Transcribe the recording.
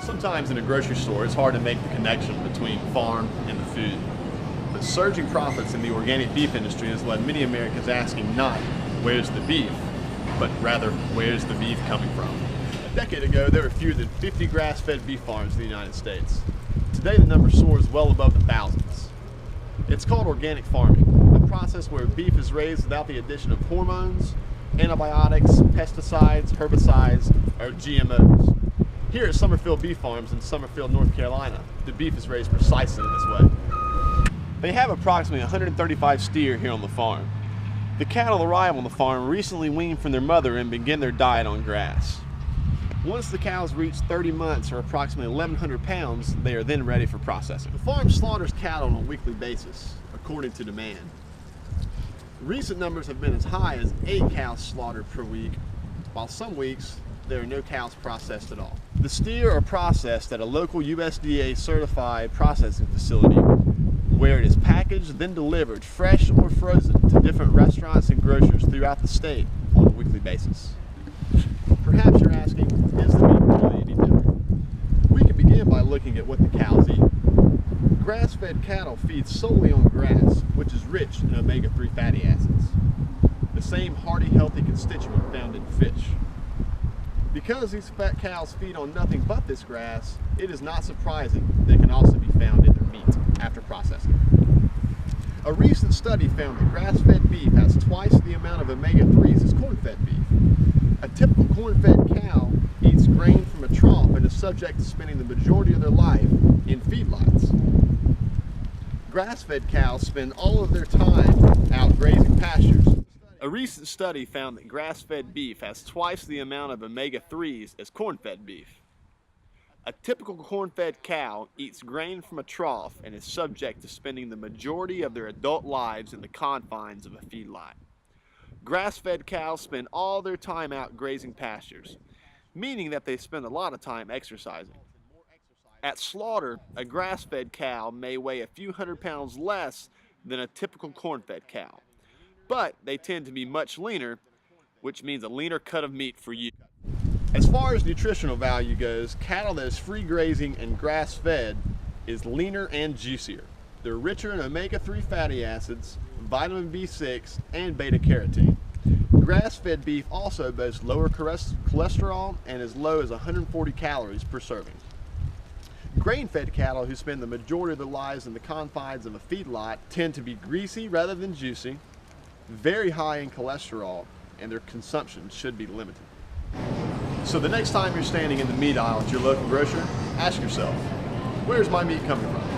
Sometimes in a grocery store, it's hard to make the connection between farm and the food. But surging profits in the organic beef industry has led many Americans asking not, where's the beef, but rather, where's the beef coming from? A decade ago, there were fewer than 50 grass-fed beef farms in the United States. Today, the number soars well above the thousands. It's called organic farming, a process where beef is raised without the addition of hormones, antibiotics, pesticides, herbicides, or GMOs. Here at Summerfield Beef Farms in Summerfield, North Carolina, the beef is raised precisely in this way. They have approximately 135 steer here on the farm. The cattle arrive on the farm recently weaned from their mother and begin their diet on grass. Once the cows reach 30 months or approximately 1,100 pounds, they are then ready for processing. The farm slaughters cattle on a weekly basis, according to demand. Recent numbers have been as high as 8 cows slaughtered per week, while some weeks there are no cows processed at all. The steer are processed at a local USDA certified processing facility where it is packaged, then delivered fresh or frozen to different restaurants and grocers throughout the state on a weekly basis. Perhaps you're asking, is the meat really any different? We can begin by looking at what the cows eat. Grass-fed cattle feed solely on grass, which is rich in omega-3 fatty acids, the same hearty, healthy constituent found in fish. Because these fat cows feed on nothing but this grass, it is not surprising they can also be found in their meat after processing. A recent study found that grass-fed beef has twice the amount of omega-3s as corn-fed beef. A typical corn-fed cow eats grain from a trough and is subject to spending the majority of their life in feedlots. Grass-fed cows spend all of their time out grazing pastures. A recent study found that grass-fed beef has twice the amount of omega-3s as corn-fed beef. A typical corn-fed cow eats grain from a trough and is subject to spending the majority of their adult lives in the confines of a feedlot. Grass-fed cows spend all their time out grazing pastures, meaning that they spend a lot of time exercising. At slaughter, a grass-fed cow may weigh a few hundred pounds less than a typical corn-fed cow, but they tend to be much leaner, which means a leaner cut of meat for you. As far as nutritional value goes, cattle that is free grazing and grass-fed is leaner and juicier. They're richer in omega-3 fatty acids, vitamin B6, and beta-carotene. Grass-fed beef also boasts lower cholesterol and as low as 140 calories per serving. Grain-fed cattle who spend the majority of their lives in the confines of a feedlot tend to be greasy rather than juicy, very high in cholesterol, and their consumption should be limited. So the next time you're standing in the meat aisle at your local grocer, ask yourself, where's my meat coming from?